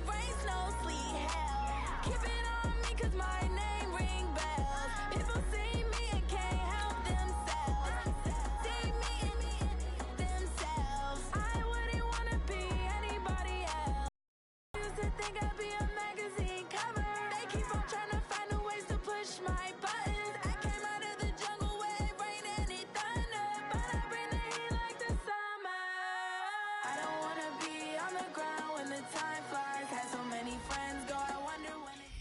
rain, snow, sleet, hell. Keep it on me 'cause my name ring bells. People see me and can't help themselves. See me and themselves. I wouldn't wanna be anybody else. Used to think I'd be a magazine cover. They keep on trying to find a ways to push my buttons. I came out of the jungle where it rained and it thunder, but I bring the heat like the summer. I don't wanna be on the ground when the time flies. Had so many friends go, I wonder when it...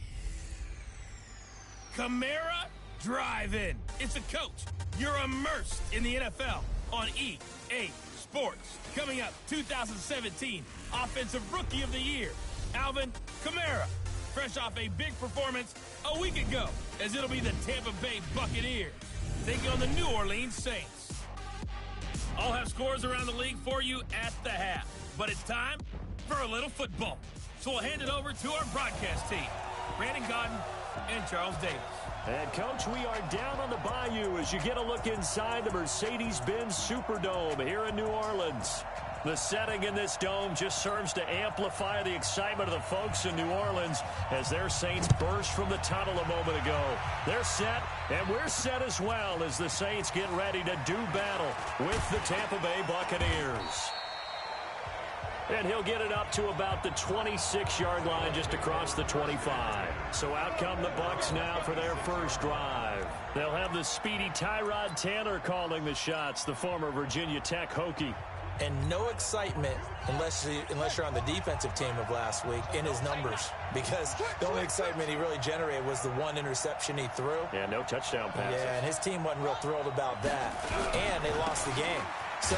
Camara Drive-In. It's a coach. You're immersed in the NFL on EA Sports. Coming up, 2017 Offensive Rookie of the Year, Alvin Kamara. Fresh off a big performance a week ago, as it'll be the Tampa Bay Buccaneers taking on the New Orleans Saints. I'll have scores around the league for you at the half, but it's time for a little football. So we'll hand it over to our broadcast team, Brandon Gaudin and Charles Davis. And, Coach, we are down on the bayou as you get a look inside the Mercedes-Benz Superdome here in New Orleans. The setting in this dome just serves to amplify the excitement of the folks in New Orleans as their Saints burst from the tunnel a moment ago. They're set, and we're set as well as the Saints get ready to do battle with the Tampa Bay Buccaneers. And he'll get it up to about the 26-yard line just across the 25. So out come the Bucs now for their first drive. They'll have the speedy Tyrod Taylor calling the shots, the former Virginia Tech Hokie. And no excitement unless you're on the defensive team of last week in his numbers, because the only excitement he really generated was the one interception he threw. Yeah, no touchdown passes. Yeah, and his team wasn't real thrilled about that. And they lost the game. So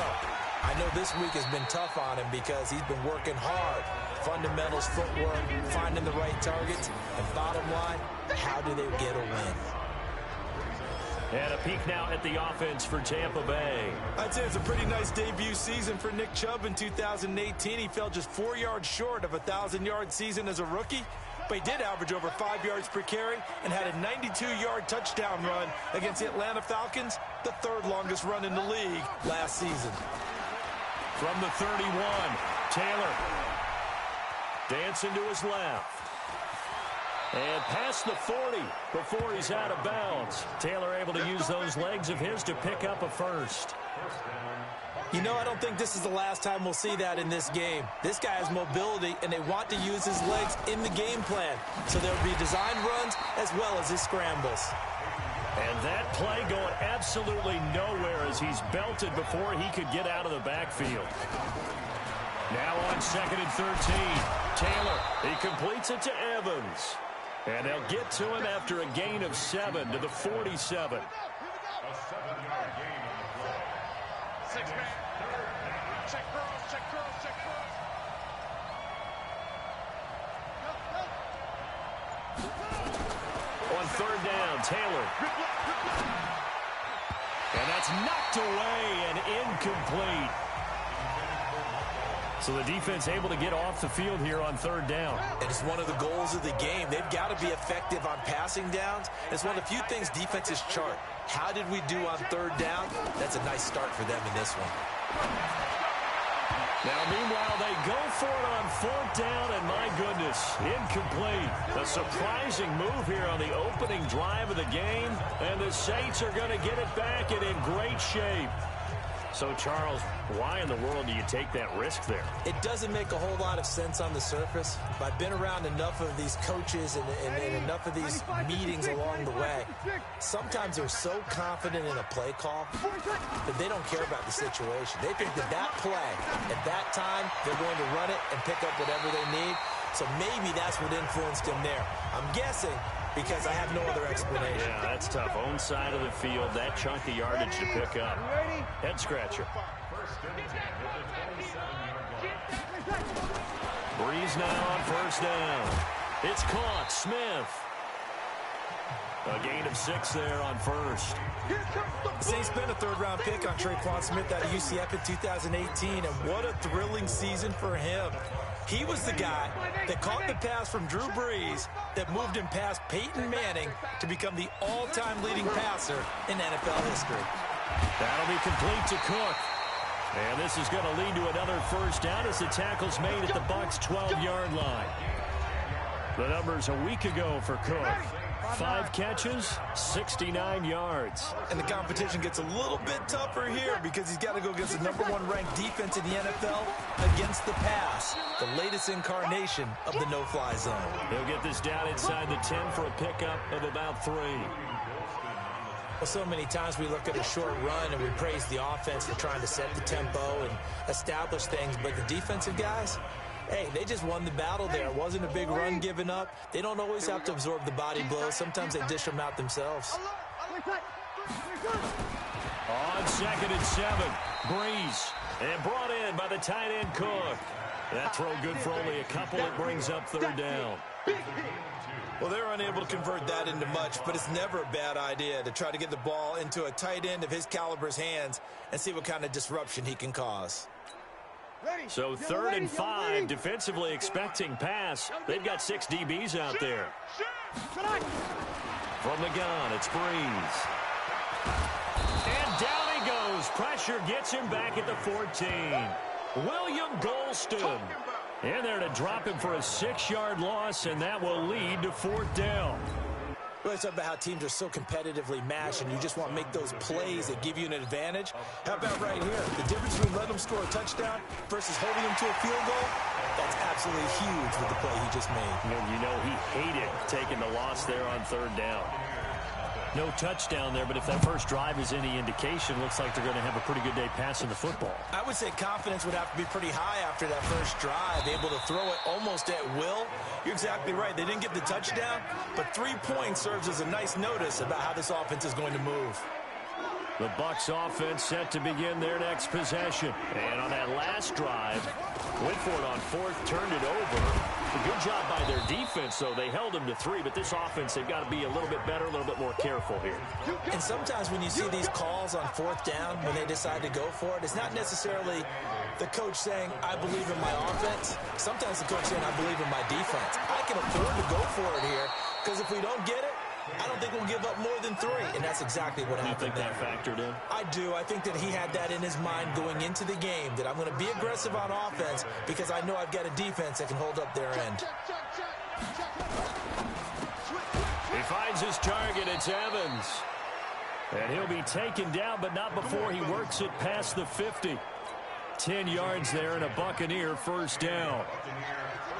I know this week has been tough on him because he's been working hard. Fundamentals, footwork, finding the right targets. And bottom line, how do they get a win? And a peek now at the offense for Tampa Bay. I'd say it's a pretty nice debut season for Nick Chubb in 2018. He fell just 4 yards short of a 1,000-yard season as a rookie, but he did average over 5 yards per carry and had a 92-yard touchdown run against the Atlanta Falcons, the third longest run in the league last season. From the 31, Taylor dancing to his left. And past the 40 before he's out of bounds. Taylor able to use those legs of his to pick up a first. You know, I don't think this is the last time we'll see that in this game. This guy has mobility, and they want to use his legs in the game plan. So there'll be design runs as well as his scrambles. And that play going absolutely nowhere as he's belted before he could get out of the backfield. Now on 2nd and 13. Taylor, he completes it to Evans. And they'll get to him after a gain of 7 to the 47. On 3rd down, Taylor. And that's knocked away and incomplete. So the defense able to get off the field here on 3rd down. And it's one of the goals of the game. They've got to be effective on passing downs. It's one of the few things defenses chart. How did we do on 3rd down? That's a nice start for them in this one. Now, meanwhile, they go for it on 4th down, and my goodness, incomplete. A surprising move here on the opening drive of the game, and the Saints are going to get it back and in great shape. So, Charles, why in the world do you take that risk there? It doesn't make a whole lot of sense on the surface. But I've been around enough of these coaches and enough of these meetings along the way. Sometimes they're so confident in a play call that they don't care about the situation. They think that that play, at that time, they're going to run it and pick up whatever they need. So maybe that's what influenced him there. I'm guessing because I have no other explanation. Yeah, that's tough. Own side of the field, that chunk of yardage to pick up. Head scratcher. Breeze now on 1st down. It's caught. Smith. A gain of 6 there on 1st. Saints spent a 3rd-round pick on Tre'Quan Smith out of UCF in 2018, and what a thrilling season for him. He was the guy that caught the pass from Drew Brees that moved him past Peyton Manning to become the all-time leading passer in NFL history. That'll be complete to Cook. And this is going to lead to another first down as the tackle's made at the Bucs' 12-yard line. The numbers a week ago for Cook. 5 catches, 69 yards. And the competition gets a little bit tougher here because he's got to go against the #1 ranked defense in the NFL against the pass, the latest incarnation of the no-fly zone. He'll get this down inside the 10 for a pickup of about 3. Well, so many times we look at a short run and we praise the offense for trying to set the tempo and establish things, but the defensive guys, hey, they just won the battle there. It wasn't a big run given up. They don't always have to absorb the body blows. Sometimes they dish them out themselves. On 2nd and 7, Breeze. And brought in by the tight end Cook. That throw good for only a couple. It brings up 3rd down. Well, they're unable to convert that into much, but it's never a bad idea to try to get the ball into a tight end of his caliber's hands and see what kind of disruption he can cause. So 3rd and 5, defensively expecting pass. They've got 6 DBs out there. From the gun, it's Breeze. And down he goes. Pressure gets him back at the 14. William Golston in there to drop him for a 6-yard loss, and that will lead to 4th down. We always talk about how teams are so competitively matched, and you just want to make those plays that give you an advantage. How about right here? The difference between letting them score a touchdown versus holding them to a field goal, that's absolutely huge with the play he just made. And you know he hated taking the loss there on 3rd down. No touchdown there, but if that first drive is any indication, looks like they're going to have a pretty good day passing the football. I would say confidence would have to be pretty high after that first drive, able to throw it almost at will. You're exactly right. They didn't get the touchdown, but 3 points serves as a nice notice about how this offense is going to move. The Bucs offense set to begin their next possession. And on that last drive, went for it on 4th, turned it over. A good job by their defense, though. They held them to 3, but this offense, they've got to be a little bit better, a little bit more careful here. And sometimes when you see these calls on 4th down, when they decide to go for it, it's not necessarily the coach saying, I believe in my offense. Sometimes the coach saying, I believe in my defense. I can afford to go for it here, because if we don't get it, I don't think we'll give up more than 3, and that's exactly what happened. You think that factored in? I do. I think that he had that in his mind going into the game, that I'm going to be aggressive on offense because I know I've got a defense that can hold up their end. He finds his target. It's Evans. And he'll be taken down, but not before he works it past the 50. 10 yards there and a Buccaneer 1st down.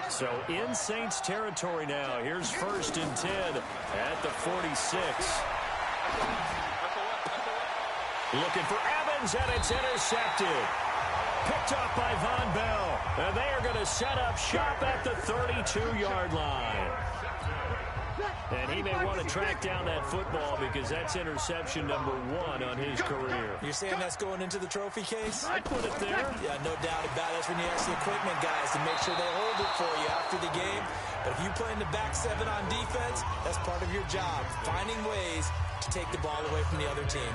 So in Saints territory now. Here's 1st and 10 at the 46. Looking for Evans, and it's intercepted. Picked up by Von Bell. And they are going to set up shop at the 32-yard line. And he may want to track down that football because that's interception number 1 on his career. You're saying that's going into the trophy case? I'd put it there. Yeah, no doubt about it. That's when you ask the equipment guys to make sure they hold it for you after the game. But if you play in the back 7 on defense, that's part of your job, finding ways to take the ball away from the other team.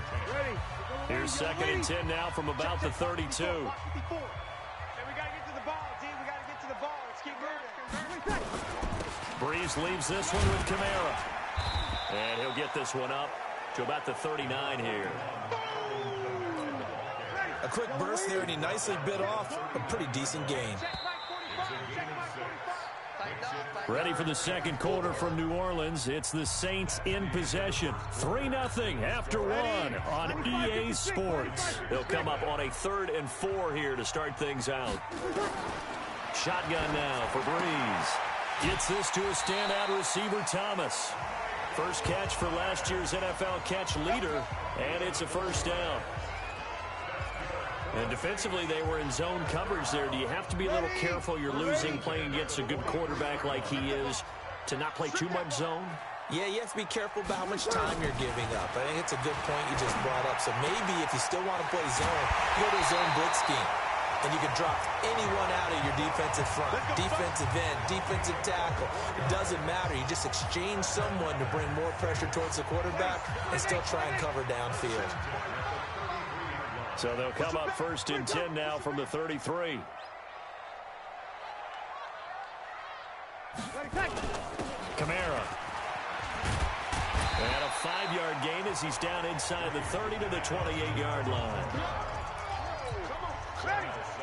Here's 2nd and 10 now from about the 32. We got to get to the ball, team. We got to get to the ball. Let's keep moving. Breeze leaves this one with Kamara. And he'll get this one up to about the 39 here. A quick burst there, and he nicely bit off a pretty decent gain. Ready for the 2nd quarter from New Orleans. It's the Saints in possession. 3-0 after 1 on EA Sports. They'll come up on a 3rd and 4 here to start things out. Shotgun now for Breeze. Gets this to a standout receiver, Thomas. First catch for last year's NFL catch leader, and it's a 1st down. And defensively, they were in zone coverage there. Do you have to be a little careful? You're losing playing against a good quarterback like he is to not play too much zone? Yeah, you have to be careful about how much time you're giving up. I think it's a good point you just brought up. So maybe if you still want to play zone, you go to a zone blitz scheme. And you can drop anyone out of your defensive front, defensive end, defensive tackle. It doesn't matter. You just exchange someone to bring more pressure towards the quarterback and still try and cover downfield. So they'll come up 1st and 10 now from the 33. Kamara. And a 5-yard gain as he's down inside the 30 to the 28-yard line.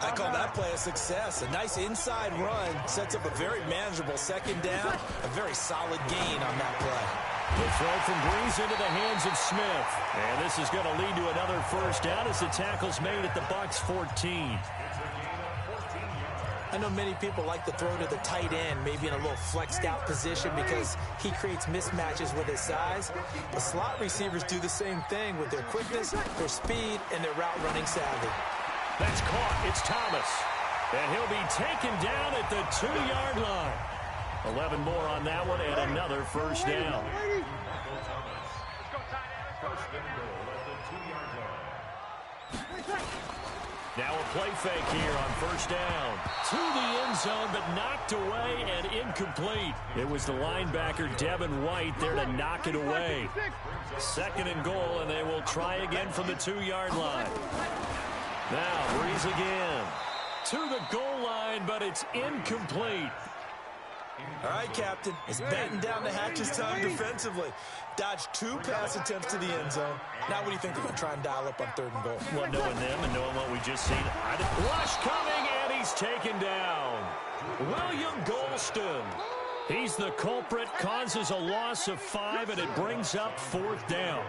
I call that play a success. A nice inside run sets up a very manageable second down. A very solid gain on that play. The throw from Breeze into the hands of Smith. And this is going to lead to another first down as the tackle's made at the Bucs 14. I know many people like to throw to the tight end, maybe in a little flexed out position because he creates mismatches with his size. The slot receivers do the same thing with their quickness, their speed, and their route running savvy. That's caught. It's Thomas. And he'll be taken down at the 2-yard line. 11 more on that one and another first down. Now a play fake here on first down. To the end zone, but knocked away and incomplete. It was the linebacker, Devin White, there to knock it away. Second and goal, and they will try again from the 2-yard line. Now, Breeze again. To the goal line, but it's incomplete. All right, Captain. It's batten down the hatches time defensively. Dodged 2 pass attempts to the end zone. Now what do you think they're going to try and dial up on 3rd and goal? Well, knowing them and knowing what we just seen. Rush coming, and he's taken down. William Golston. He's the culprit, causes a loss of 5, and it brings up 4th down.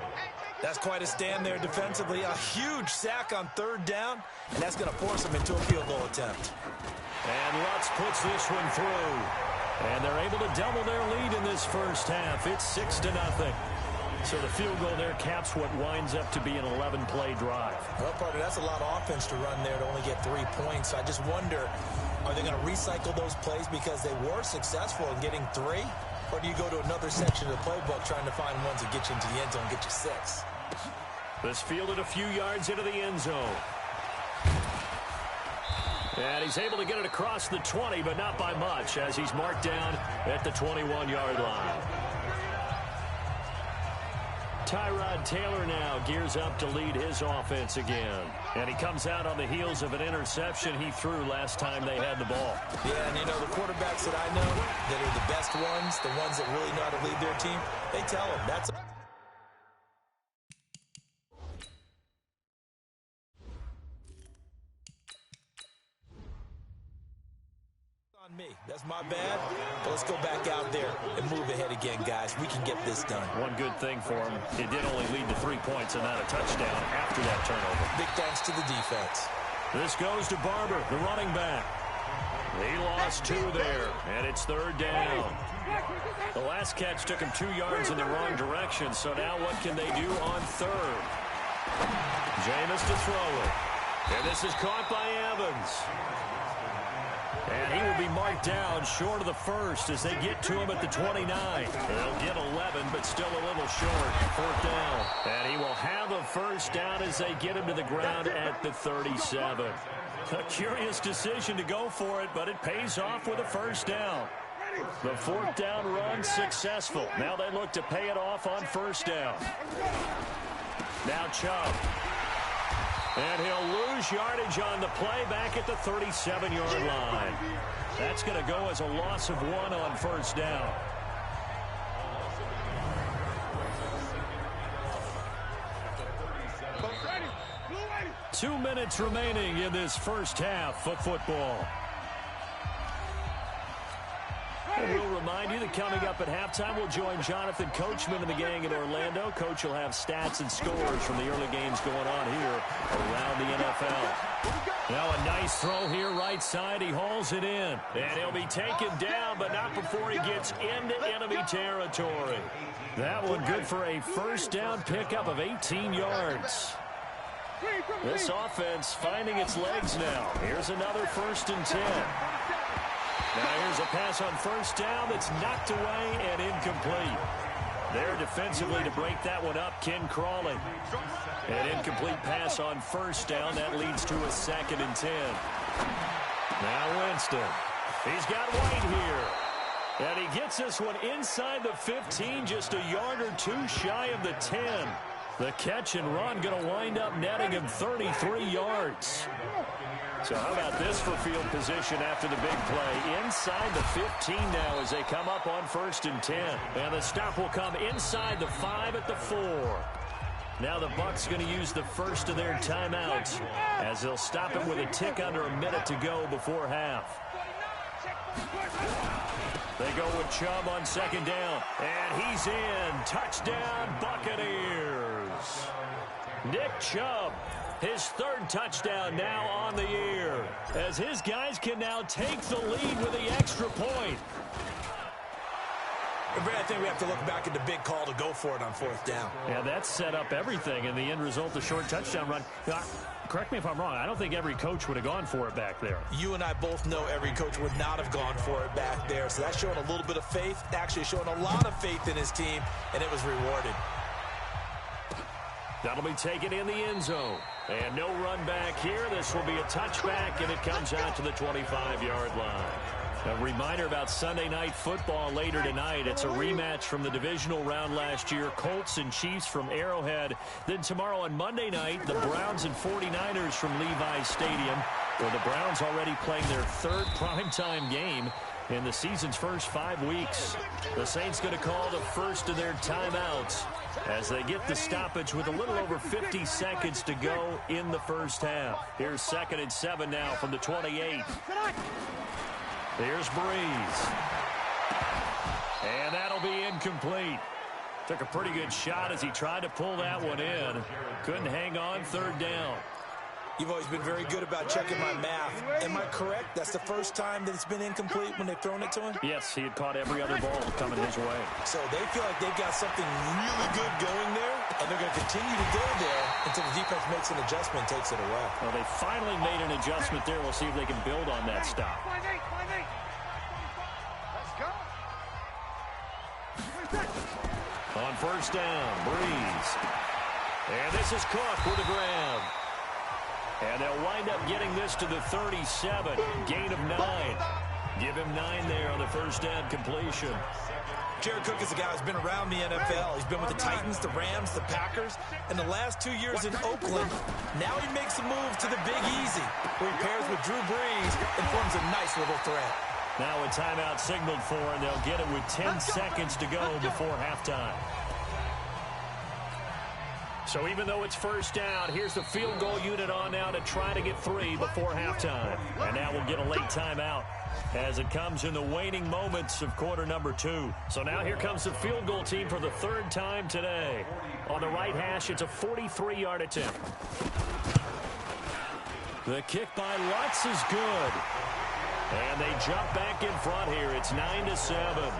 That's quite a stand there defensively. A huge sack on 3rd down, and that's going to force them into a field goal attempt. And Lutz puts this one through. And they're able to double their lead in this first half. It's 6-0. So the field goal there caps what winds up to be an 11-play drive. Well, partner, that's a lot of offense to run there to only get 3 points. I just wonder, are they going to recycle those plays because they were successful in getting 3? Or do you go to another section of the playbook trying to find ones that get you into the end zone and get you 6? This fielded a few yards into the end zone. And he's able to get it across the 20, but not by much, as he's marked down at the 21-yard line. Tyrod Taylor now gears up to lead his offense again. And he comes out on the heels of an interception he threw last time they had the ball. Yeah, and you know, the quarterbacks that I know that are the best ones, the ones that really know how to lead their team, they tell them that's me. That's my bad. But let's go back out there and move ahead again, guys. We can get this done. One good thing for him, it did only lead to 3 points and not a touchdown after that turnover. Big thanks to the defense. This goes to Barber, the running back. He lost 2 there, and it's 3rd down. The last catch took him 2 yards in the wrong direction, so now what can they do on 3rd? Jameis to throw it. And this is caught by Evans. And he will be marked down short of the 1st as they get to him at the 29. They'll get 11, but still a little short. 4th down. And he will have a first down as they get him to the ground at the 37. A curious decision to go for it, but it pays off with a first down. The 4th down run successful. Now they look to pay it off on 1st down. Now Chubb. And he'll lose yardage on the play back at the 37-yard line. That's going to go as a loss of 1 on 1st down. Two minutes remaining in this first half of football. And we'll remind you that coming up at halftime, we'll join Jonathan Coachman and the gang in Orlando. Coach will have stats and scores from the early games going on here around the NFL. Now a nice throw here right side. He hauls it in. And he'll be taken down, but not before he gets into enemy territory. That one good for a first down pickup of 18 yards. This offense finding its legs now. Here's another 1st and 10. Now here's a pass on 1st down that's knocked away and incomplete. There defensively to break that one up, Ken Crawley. An incomplete pass on 1st down. That leads to a 2nd and 10. Now Winston. He's got White here. And he gets this one inside the 15, just a yard or 2 shy of the 10. The catch and run going to wind up netting him 33 yards. So how about this for field position after the big play? Inside the 15 now as they come up on 1st and 10. And the stop will come inside the 5 at the 4. Now the Bucs going to use the first of their timeouts as they'll stop it with a tick under a minute to go before half. They go with Chubb on second down, and he's in. Touchdown, Buccaneers. Nick Chubb, his third touchdown now on the year, as his guys can now take the lead with the extra point. I think we have to look back at the big call to go for it on fourth down. Yeah, that set up everything, and the end result, the short touchdown run. Correct me if I'm wrong. I don't think every coach would have gone for it back there. You and I both know every coach would not have gone for it back there. So that's showing a little bit of faith, actually showing a lot of faith in his team, and it was rewarded. That'll be taken in the end zone. And no run back here. This will be a touchback, and it comes out to the 25-yard line. A reminder about Sunday Night Football later tonight. It's a rematch from the divisional round last year. Colts and Chiefs from Arrowhead. Then tomorrow on Monday night, the Browns and 49ers from Levi's Stadium, where the Browns already playing their third primetime game in the season's first 5 weeks. The Saints going to call the first of their timeouts as they get the stoppage with a little over 50 seconds to go in the first half. Here's 2nd and 7 now from the 28. Here's Breeze. And that'll be incomplete. Took a pretty good shot as he tried to pull that one in. Couldn't hang on, third down. You've always been very good about checking my math. Am I correct? That's the first time that it's been incomplete when they've thrown it to him? Yes, he had caught every other ball coming his way. So they feel like they've got something really good going there, and they're going to continue to go there until the defense makes an adjustment and takes it away. Well, they finally made an adjustment there. We'll see if they can build on that stop. On first down, Breeze. And this is Cook with the grab. And they'll wind up getting this to the 37. Gain of 9. Give him 9 there on the first down completion. Jared Cook is a guy who's been around the NFL. He's been with the Titans, the Rams, the Packers, and the last 2 years in Oakland. Now he makes a move to the Big Easy, where he pairs with Drew Brees and forms a nice little threat. Now a timeout signaled for, and they'll get it with 10 seconds to go before halftime. So even though it's first down, here's the field goal unit on now to try to get 3 before halftime. And now we'll get a late timeout as it comes in the waning moments of quarter number 2. So now here comes the field goal team for the 3rd time today. On the right hash, it's a 43-yard attempt. The kick by Lutz is good. And they jump back in front here. It's 9-7.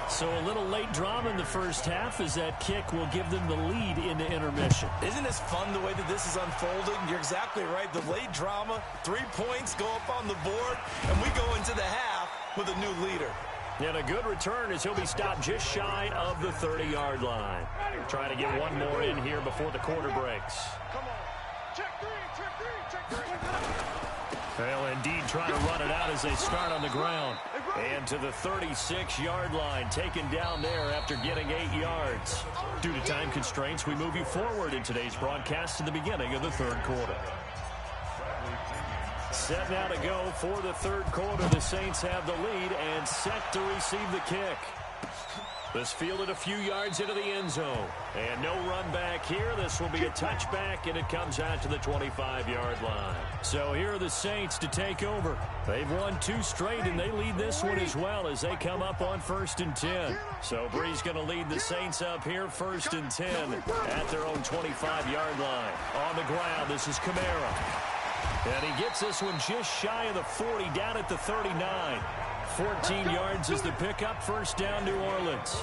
So a little late drama in the first half as that kick will give them the lead into intermission. Isn't this fun the way that this is unfolding? You're exactly right. The late drama, 3 points go up on the board, and we go into the half with a new leader. And a good return as he'll be stopped just shy of the 30-yard line. Trying to get one more in here before the quarter breaks. Come on. Check 3, check 3, check 3. Well, indeed, trying to run it out as they start on the ground. And to the 36-yard line, taken down there after getting 8 yards. Due to time constraints, we move you forward in today's broadcast to the beginning of the 3rd quarter. Set now to go for the 3rd quarter. The Saints have the lead and set to receive the kick. This fielded a few yards into the end zone. And no run back here. This will be a touchback, and it comes out to the 25-yard line. So here are the Saints to take over. They've won 2 straight, and they lead this one as well as they come up on 1st and 10. So Breeze going to lead the Saints up here 1st and 10 at their own 25-yard line. On the ground, this is Kamara. And he gets this one just shy of the 40, down at the 39. 14 yards is the pickup, first down, New Orleans.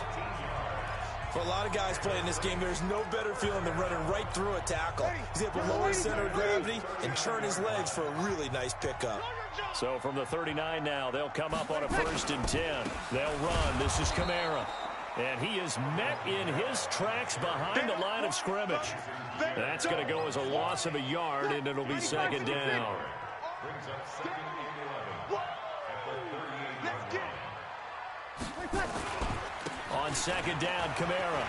For a lot of guys playing this game, there's no better feeling than running right through a tackle. He's able to lower his center of gravity and turn his legs for a really nice pickup. So from the 39 now, they'll come up on a 1st and 10. They'll run. This is Kamara. And he is met in his tracks behind the line of scrimmage. That's going to go as a loss of a yard, and it'll be 2nd down. On 2nd down, Kamara.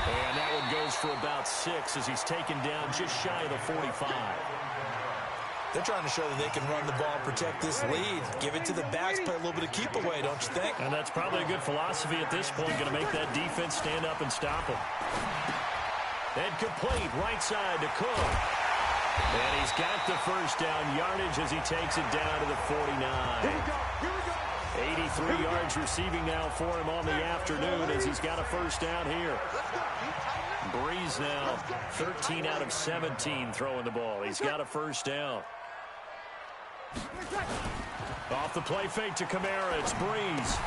And that one goes for about 6 as he's taken down just shy of the 45. They're trying to show that they can run the ball and protect this lead. Give it to the backs, play a little bit of keep away, don't you think? And that's probably a good philosophy at this point, going to make that defense stand up and stop them. And complete right side to Cook. And he's got the first down yardage as he takes it down to the 49. 83 yards receiving now for him on the afternoon as he's got a first down here. Breeze now 13 out of 17 throwing the ball. He's got a first down. Off the play fake to Kamara. It's Breeze.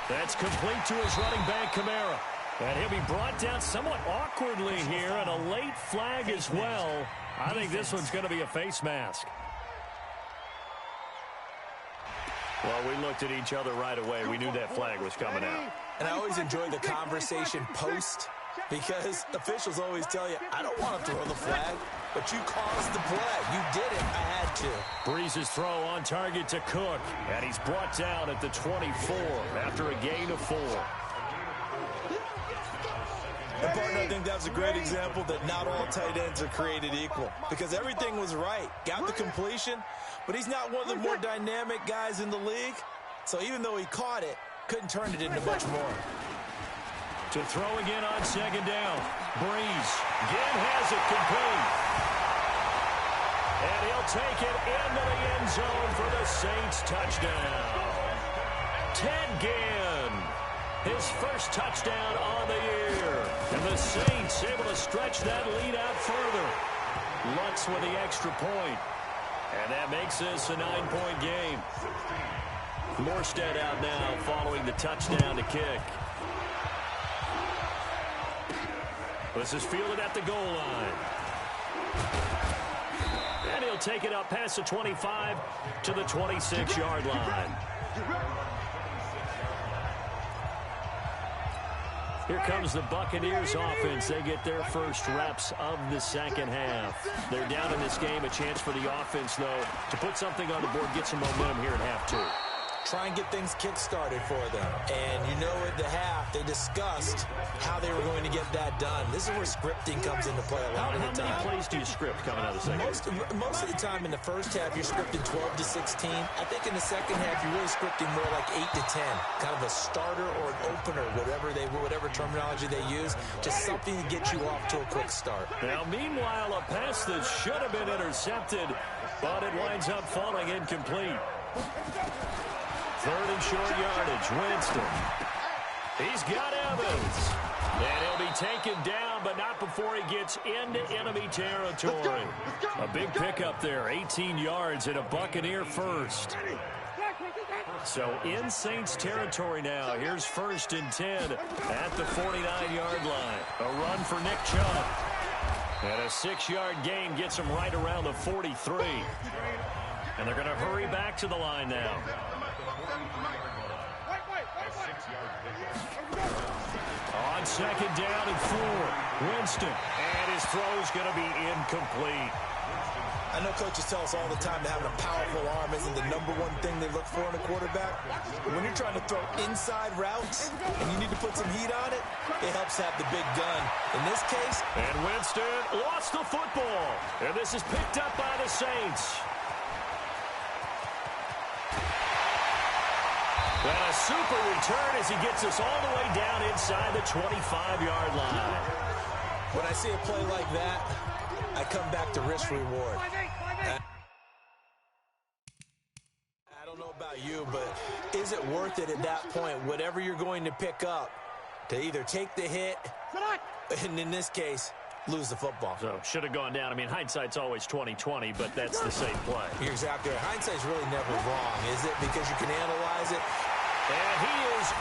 That's complete to his running back, Kamara. And he'll be brought down somewhat awkwardly here, and a late flag as well. I think this one's going to be a face mask. Well, we looked at each other right away. We knew that flag was coming out. And I always enjoy the conversation post because officials always tell you, I don't want to throw the flag, but you caused the play. You did it. I had to. Breeze's throw on target to Cook, and he's brought down at the 24 after a gain of 4. And partner, I think that was a great example that not all tight ends are created equal because everything was right. Got the completion, but he's not one of the more dynamic guys in the league. So even though he caught it, couldn't turn it into much more. To throw again on second down. Breeze again has it complete. And he'll take it into the end zone for the Saints touchdown. Ted Ginn, his first touchdown on the year. And the Saints able to stretch that lead out further. Lutz with the extra point. And that makes this a 9-point game. Morstead out now following the touchdown to kick. This is fielded at the goal line. And he'll take it up past the 25 to the 26-yard line. Here comes the Buccaneers offense. They get their first reps of the second half. They're down in this game. A chance for the offense, though, to put something on the board, get some momentum here at half 2. Try and get things kick-started for them. And you know at the half, they discussed how they were going to get that done. This is where scripting comes into play a lot of the time. How many plays do you script coming out of the second half? Most of the time in the first half, you're scripting 12 to 16. I think in the second half, you're really scripting more like 8 to 10. Kind of a starter or an opener, whatever terminology they use. Just something to get you off to a quick start. Now, meanwhile, a pass that should have been intercepted, but it winds up falling incomplete. Third and short yardage, Winston. He's got Evans. And he'll be taken down, but not before he gets into enemy territory. A big pickup there, 18 yards and a Buccaneer first. So in Saints territory now. Here's 1st and 10 at the 49-yard line. A run for Nick Chubb. And a 6-yard gain gets him right around the 43. And they're going to hurry back to the line now. On second down and 4, Winston. And his throw's going to be incomplete. I know coaches tell us all the time that having a powerful arm isn't the number one thing they look for in a quarterback. But when you're trying to throw inside routes and you need to put some heat on it, it helps have the big gun. In this case... And Winston lost the football. And this is picked up by the Saints. And a super return as he gets us all the way down inside the 25-yard line. When I see a play like that, I come back to risk-reward. I don't know about you, but is it worth it at that point, whatever you're going to pick up, to either take the hit, and in this case, lose the football? So, should have gone down. I mean, hindsight's always 20/20, but that's the same play. You're exactly right. Hindsight's really never wrong, is it? Because you can analyze it. And he is